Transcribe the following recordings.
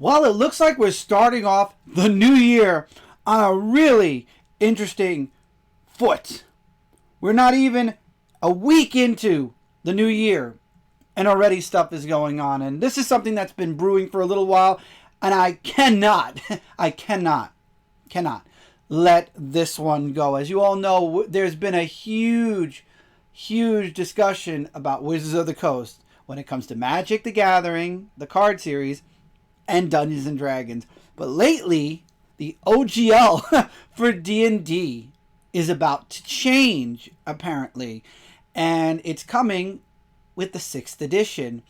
Well, it looks like we're starting off the new year on a really interesting foot. We're not even a week into the new year, and already stuff is going on. And this is something that's been brewing for a little while, and I cannot let this one go. As you all know, there's been a huge discussion about Wizards of the Coast when it comes to Magic the Gathering, the card series, and Dungeons and Dragons. But lately, the OGL for D&D is about to change, apparently. And it's coming with the 6th edition.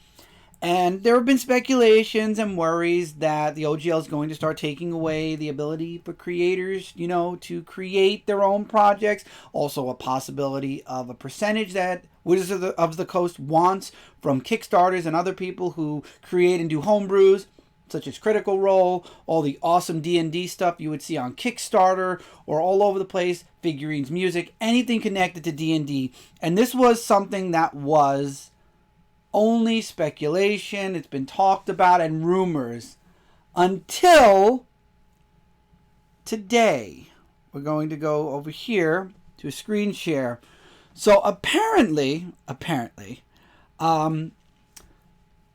And there have been speculations and worries that the OGL is going to start taking away the ability for creators, to create their own projects. Also a possibility of a percentage that Wizards of the Coast wants from Kickstarters and other people who create and do homebrews, such as Critical Role, all the awesome D&D stuff you would see on Kickstarter or all over the place, figurines, music, anything connected to D&D. And this was something that was only speculation. It's been talked about and rumors until today. We're going to go over here to a screen share. So apparently,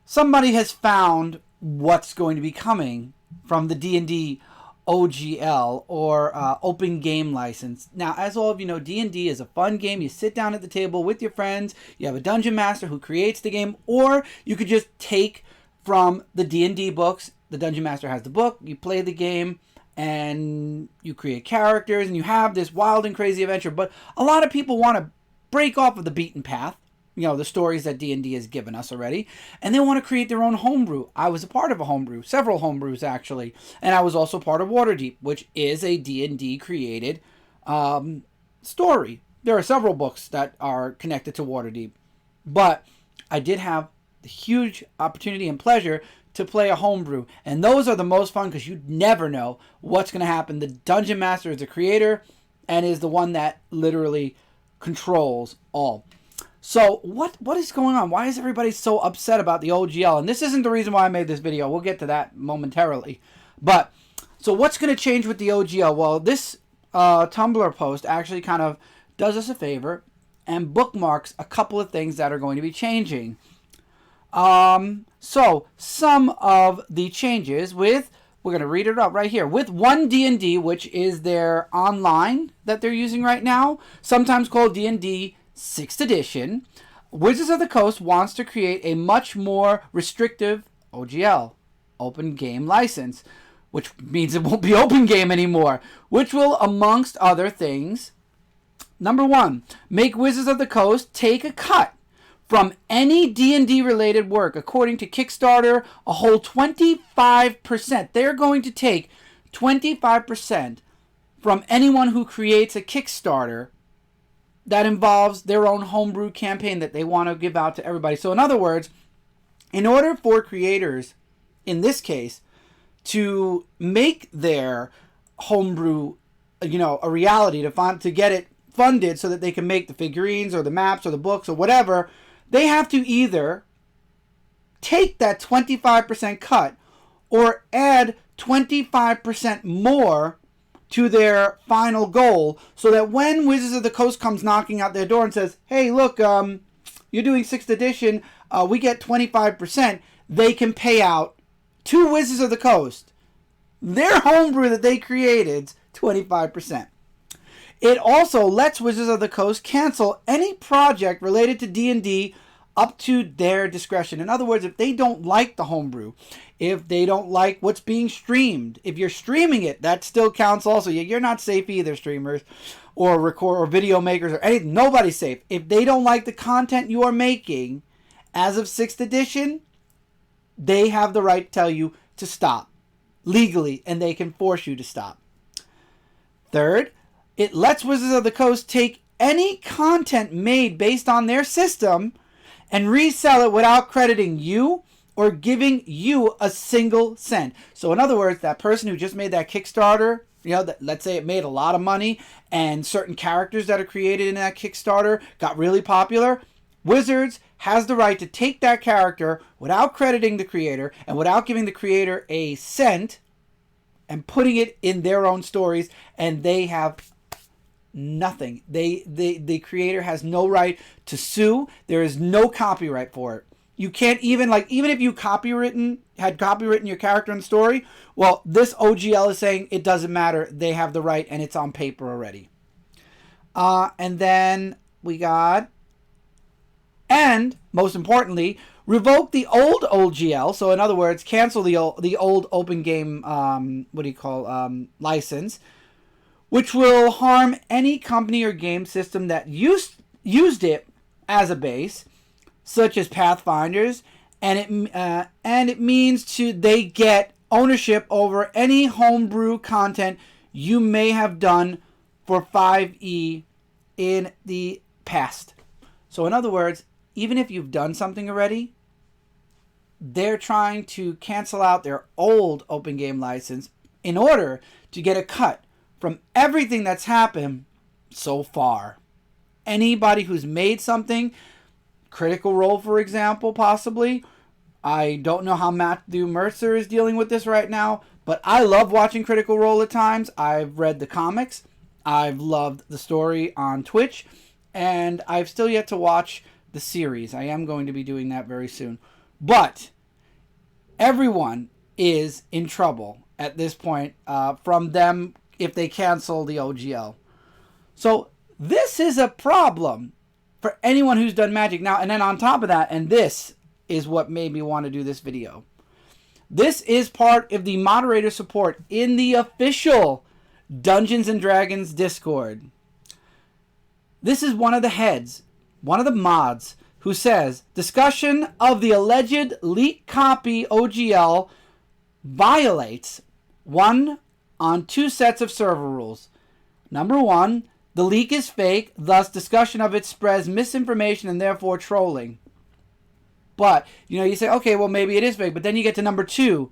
somebody has found what's going to be coming from the D&D OGL, or Open Game License. Now, as all of you know, D&D is a fun game. You sit down at the table with your friends. You have a dungeon master who creates the game, or you could just take from the D&D books. The dungeon master has the book. You play the game, and you create characters, and you have this wild and crazy adventure. But a lot of people want to break off of the beaten path, the stories that D&D has given us already, and they want to create their own homebrew. I was a part of a homebrew, several homebrews actually, and I was also part of Waterdeep, which is a D&D created story. There are several books that are connected to Waterdeep, but I did have the huge opportunity and pleasure to play a homebrew, and those are the most fun because you never know what's going to happen. The Dungeon Master is the creator and is the one that literally controls all. So what is going on? Why is everybody so upset about the OGL? And this isn't the reason why I made this video. We'll get to that momentarily. But so what's going to change with the OGL? Well, this Tumblr post actually kind of does us a favor and bookmarks a couple of things that are going to be changing. So some of the changes we're going to read it up right here. With 1D&D, which is their online that they're using right now, sometimes called D&D 6th edition, Wizards of the Coast wants to create a much more restrictive OGL, Open Game License, which means it won't be open game anymore, which will, amongst other things, number 1, make Wizards of the Coast take a cut from any D&D related work. According to Kickstarter, a whole 25%. They're going to take 25% from anyone who creates a Kickstarter that involves their own homebrew campaign that they want to give out to everybody. So in other words, in order for creators, in this case, to make their homebrew, a reality, to get it funded so that they can make the figurines or the maps or the books or whatever, they have to either take that 25% cut or add 25% more to their final goal, so that when Wizards of the Coast comes knocking out their door and says, hey, look, you're doing 6th edition, we get 25%, they can pay out to Wizards of the Coast their homebrew that they created 25%. It also lets Wizards of the Coast cancel any project related to D&D up to their discretion. In other words, if they don't like the homebrew, if they don't like what's being streamed, if you're streaming it, that still counts also. You're not safe either, streamers or record or video makers or anything. Nobody's safe. If they don't like the content you are making as of 6th edition, they have the right to tell you to stop legally, and they can force you to stop. Third, it lets Wizards of the Coast take any content made based on their system and resell it without crediting you or giving you a single cent. So in other words, that person who just made that Kickstarter, let's say it made a lot of money and certain characters that are created in that Kickstarter got really popular, Wizards has the right to take that character without crediting the creator and without giving the creator a cent and putting it in their own stories, and they have nothing. The creator has no right to sue. There is no copyright for it. You can't even, like, even if you had copywritten your character and story, well, this OGL is saying it doesn't matter. They have the right, and it's on paper already. And then we got, and most importantly, revoke the old OGL. So in other words, cancel the old open game, license, which will harm any company or game system that used it as a base, such as Pathfinders, and it means they get ownership over any homebrew content you may have done for 5e in the past. So in other words, even if you've done something already, they're trying to cancel out their old open game license in order to get a cut from everything that's happened so far. Anybody who's made something, Critical Role, for example, possibly. I don't know how Matthew Mercer is dealing with this right now, but I love watching Critical Role at times. I've read the comics. I've loved the story on Twitch, and I've still yet to watch the series. I am going to be doing that very soon. But everyone is in trouble at this point from them if they cancel the OGL. So this is a problem for anyone who's done Magic. Now, and then on top of that, and this is what made me want to do this video. This is part of the moderator support in the official Dungeons & Dragons Discord. This is one of the heads, one of the mods, who says, discussion of the alleged leaked copy OGL violates one on two sets of server rules. Number one, the leak is fake, thus discussion of it spreads misinformation and therefore trolling. But, you say, okay, well, maybe it is fake. But then you get to number two.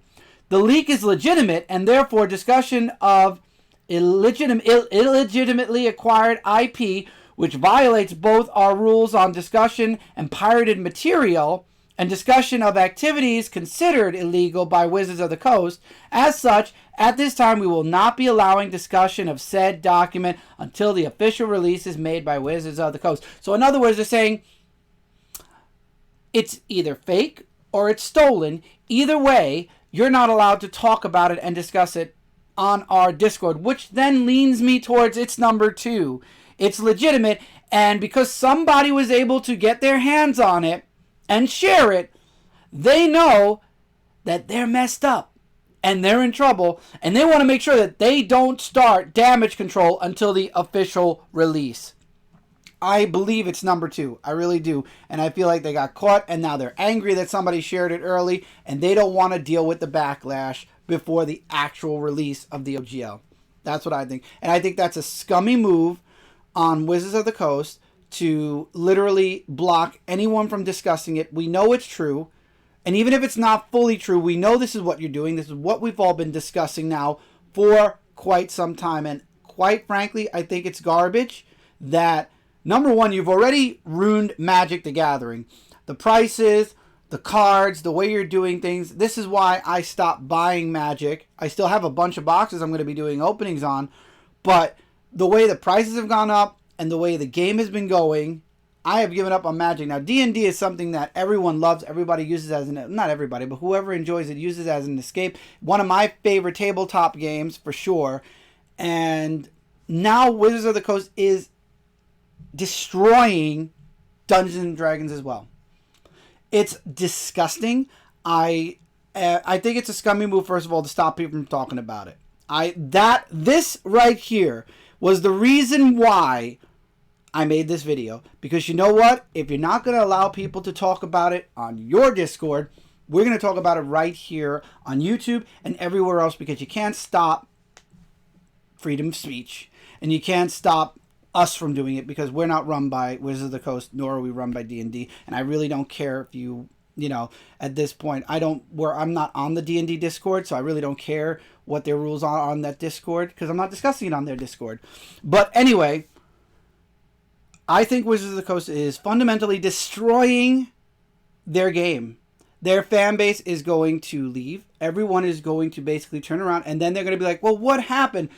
The leak is legitimate, and therefore discussion of illegitimately acquired IP, which violates both our rules on discussion and pirated material, and discussion of activities considered illegal by Wizards of the Coast. As such, at this time, we will not be allowing discussion of said document until the official release is made by Wizards of the Coast. So in other words, they're saying it's either fake or it's stolen. Either way, you're not allowed to talk about it and discuss it on our Discord, which then leans me towards it's number two. It's legitimate, and because somebody was able to get their hands on it and share it, they know that they're messed up and they're in trouble, and they want to make sure that they don't start damage control until the official release. I believe it's number two. I really do. And I feel like they got caught, and now they're angry that somebody shared it early, and they don't want to deal with the backlash before the actual release of the OGL. That's what I think. And I think that's a scummy move on Wizards of the Coast to literally block anyone from discussing it. We know it's true. And even if it's not fully true, we know this is what you're doing. This is what we've all been discussing now for quite some time. And quite frankly, I think it's garbage that, number one, you've already ruined Magic the Gathering. The prices, the cards, the way you're doing things. This is why I stopped buying Magic. I still have a bunch of boxes I'm going to be doing openings on. But the way the prices have gone up and the way the game has been going, I have given up on Magic. Now, D&D is something that everyone loves. Everybody uses as not everybody, but whoever enjoys it uses as an escape. One of my favorite tabletop games, for sure. And now Wizards of the Coast is destroying Dungeons and Dragons as well. It's disgusting. I think it's a scummy move, first of all, to stop people from talking about it. This right here was the reason why I made this video. Because you know what? If you're not going to allow people to talk about it on your Discord, we're going to talk about it right here on YouTube and everywhere else, because you can't stop freedom of speech. And you can't stop us from doing it, because we're not run by Wizards of the Coast, nor are we run by D&D. And I really don't care if you at this point, I'm not on the D&D Discord, so I really don't care what their rules are on that Discord, because I'm not discussing it on their Discord. But anyway, I think Wizards of the Coast is fundamentally destroying their game. Their fan base is going to leave. Everyone is going to basically turn around, and then they're going to be like, well, what happened?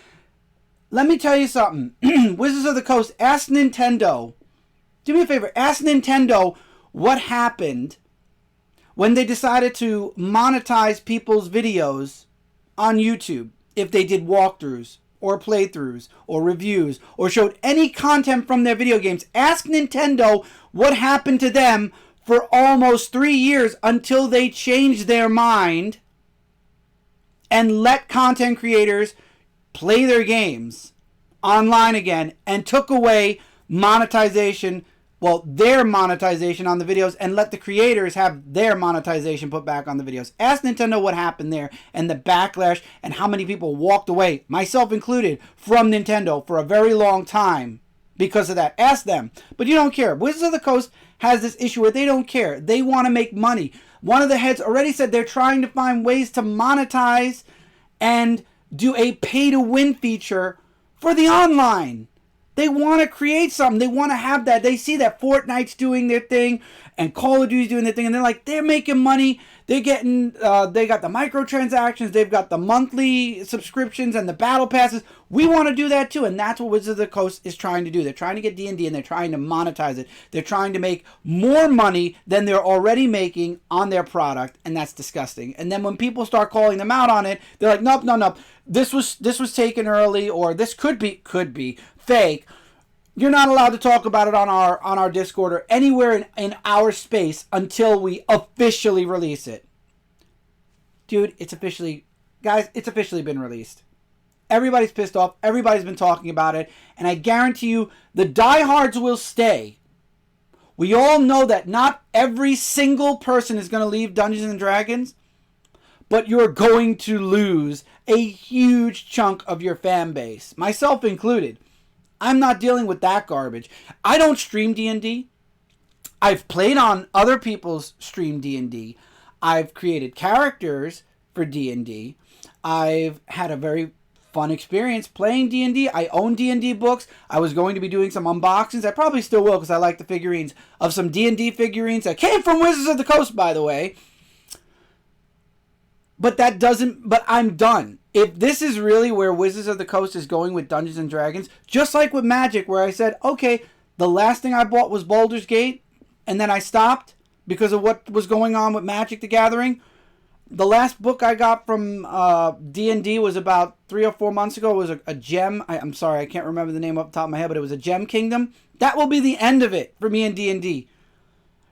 Let me tell you something. Wizards of the Coast, ask Nintendo. Do me a favor. Ask Nintendo what happened when they decided to monetize people's videos on YouTube if they did walkthroughs or playthroughs or reviews or showed any content from their video games. Ask Nintendo what happened to them for almost 3 years until they changed their mind and let content creators play their games online again and took away monetization, well, their monetization on the videos, and let the creators have their monetization put back on the videos. Ask Nintendo what happened there and the backlash and how many people walked away, myself included, from Nintendo for a very long time because of that. Ask them. But you don't care. Wizards of the Coast has this issue where they don't care. They want to make money. One of the heads already said they're trying to find ways to monetize and do a pay-to-win feature for the online. They want to create something. They want to have that. They see that Fortnite's doing their thing and Call of Duty's doing their thing, and they're like, they're making money. They're getting, they got the microtransactions. They've got the monthly subscriptions and the battle passes. We want to do that too, and that's what Wizards of the Coast is trying to do. They're trying to get D&D, and they're trying to monetize it. They're trying to make more money than they're already making on their product, and that's disgusting. And then when people start calling them out on it, they're like, nope. This was taken early, or this could be fake. You're not allowed to talk about it on our Discord or anywhere in our space until we officially release it. Dude, it's officially been released. Everybody's pissed off. Everybody's been talking about it. And I guarantee you, the diehards will stay. We all know that not every single person is going to leave Dungeons & Dragons, but you're going to lose a huge chunk of your fan base, myself included. I'm not dealing with that garbage. I don't stream D&D. I've played on other people's stream D&D. I've created characters for D&D. I've had a very fun experience playing D&D. I own D&D books. I was going to be doing some unboxings. I probably still will because I like the figurines of some D&D figurines that came from Wizards of the Coast, by the way. But I'm done. If this is really where Wizards of the Coast is going with Dungeons & Dragons, just like with Magic, where I said, okay, the last thing I bought was Baldur's Gate, and then I stopped because of what was going on with Magic the Gathering. The last book I got from D&D was about 3 or 4 months ago. It was a gem. I'm sorry, I can't remember the name off the top of my head, but it was a Gem Kingdom. That will be the end of it for me in D&D.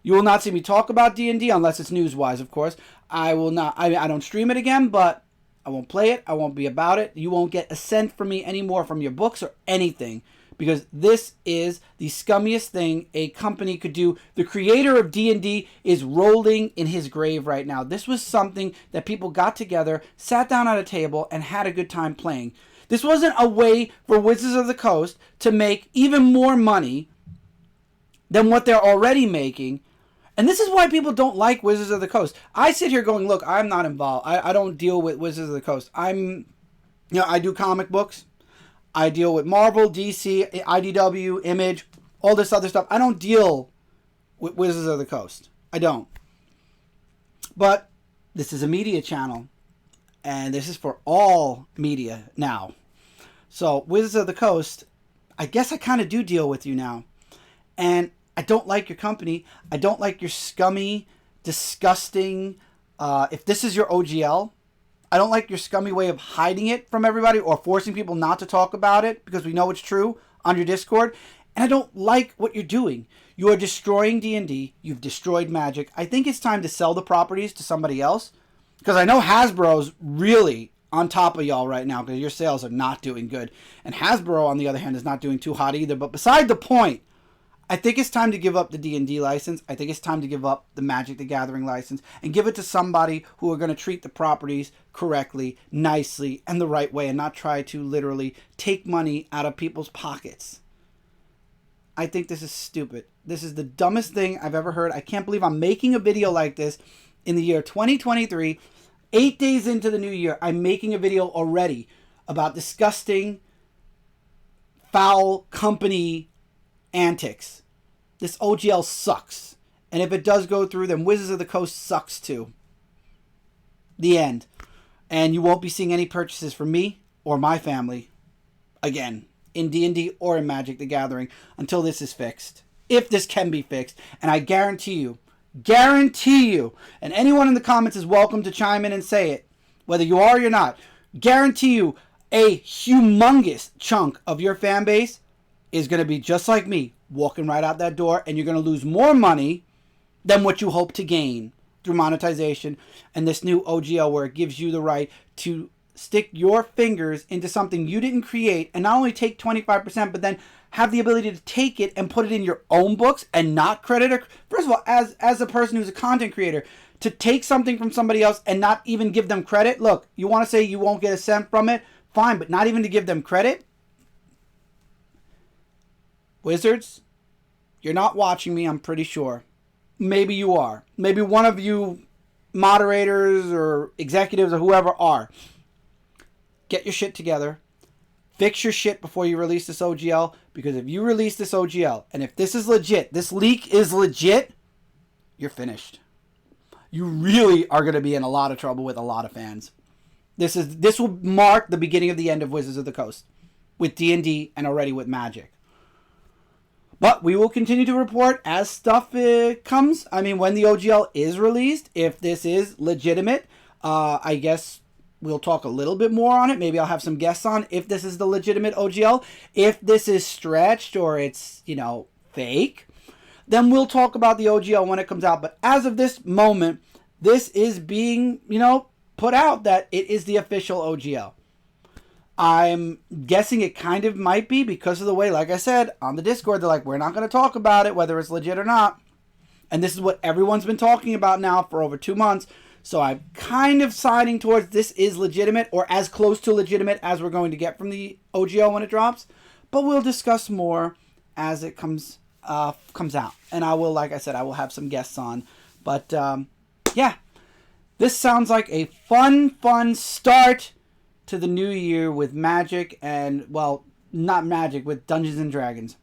You will not see me talk about D&D unless it's news-wise, of course. I will not. I don't stream it again, but I won't play it. I won't be about it. You won't get a cent from me anymore from your books or anything, because this is the scummiest thing a company could do. The creator of D&D is rolling in his grave right now. This was something that people got together, sat down at a table, and had a good time playing. This wasn't a way for Wizards of the Coast to make even more money than what they're already making. And this is why people don't like Wizards of the Coast. I sit here going, look, I'm not involved. I don't deal with Wizards of the Coast. I do comic books. I deal with Marvel, DC, IDW, Image, all this other stuff. I don't deal with Wizards of the Coast. I don't. But this is a media channel. And this is for all media now. So Wizards of the Coast, I guess I kind of do deal with you now. And I don't like your company. I don't like your scummy, disgusting, if this is your OGL, I don't like your scummy way of hiding it from everybody or forcing people not to talk about it because we know it's true on your Discord. And I don't like what you're doing. You are destroying D&D. You've destroyed Magic. I think it's time to sell the properties to somebody else, because I know Hasbro's really on top of y'all right now because your sales are not doing good. And Hasbro, on the other hand, is not doing too hot either. But beside the point, I think it's time to give up the D&D license. I think it's time to give up the Magic the Gathering license and give it to somebody who are going to treat the properties correctly, nicely, and the right way, and not try to literally take money out of people's pockets. I think this is stupid. This is the dumbest thing I've ever heard. I can't believe I'm making a video like this in the year 2023. 8 days into the new year, I'm making a video already about disgusting, foul company antics. This OGL sucks. And if it does go through, then Wizards of the Coast sucks too. The end. And you won't be seeing any purchases from me or my family again in D&D or in Magic the Gathering until this is fixed. If this can be fixed. And I guarantee you, and anyone in the comments is welcome to chime in and say it, whether you are or you're not, guarantee you a humongous chunk of your fan base is going to be just like me, walking right out that door, and you're going to lose more money than what you hope to gain through monetization and this new OGL where it gives you the right to stick your fingers into something you didn't create and not only take 25%, but then have the ability to take it and put it in your own books and not credit it. First of all, as a person who's a content creator, to take something from somebody else and not even give them credit. Look, you want to say you won't get a cent from it? Fine, but not even to give them credit? Wizards, you're not watching me, I'm pretty sure. Maybe you are. Maybe one of you moderators or executives or whoever are. Get your shit together. Fix your shit before you release this OGL. Because if you release this OGL, and if this is legit, this leak is legit, you're finished. You really are going to be in a lot of trouble with a lot of fans. This will mark the beginning of the end of Wizards of the Coast. With D&D and already with Magic. But we will continue to report as stuff comes. I mean, when the OGL is released, if this is legitimate, I guess we'll talk a little bit more on it. Maybe I'll have some guests on if this is the legitimate OGL. If this is stretched or it's, fake, then we'll talk about the OGL when it comes out. But as of this moment, this is being, put out that it is the official OGL. I'm guessing it kind of might be because of the way, like I said, on the Discord, they're like, we're not going to talk about it, whether it's legit or not. And this is what everyone's been talking about now for over 2 months. So I'm kind of siding towards this is legitimate or as close to legitimate as we're going to get from the OGL when it drops. But we'll discuss more as it comes out. And I will, like I said, I will have some guests on. But, yeah, this sounds like a fun start to the new year with Magic and, well, not Magic, with Dungeons and Dragons.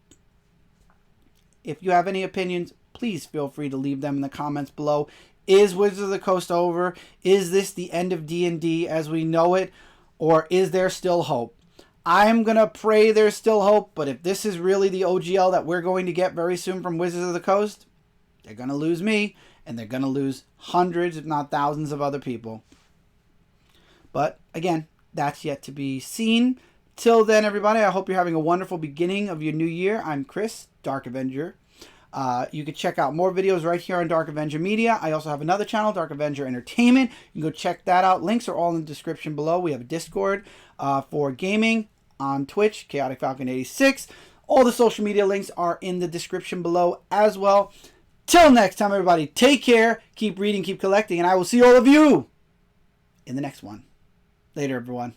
If you have any opinions, please feel free to leave them in the comments below. Is Wizards of the Coast over? Is this the end of D&D as we know it? Or is there still hope? I'm going to pray there's still hope, but if this is really the OGL that we're going to get very soon from Wizards of the Coast, they're going to lose me, and they're going to lose hundreds, if not thousands of other people. But, again, that's yet to be seen. Till then, everybody, I hope you're having a wonderful beginning of your new year. I'm Chris, Dark Avenger. You can check out more videos right here on Dark Avenger Media. I also have another channel, Dark Avenger Entertainment. You can go check that out. Links are all in the description below. We have a Discord for gaming on Twitch, Chaotic Falcon 86. All the social media links are in the description below as well. Till next time, everybody, take care, keep reading, keep collecting, and I will see all of you in the next one. Later, everyone.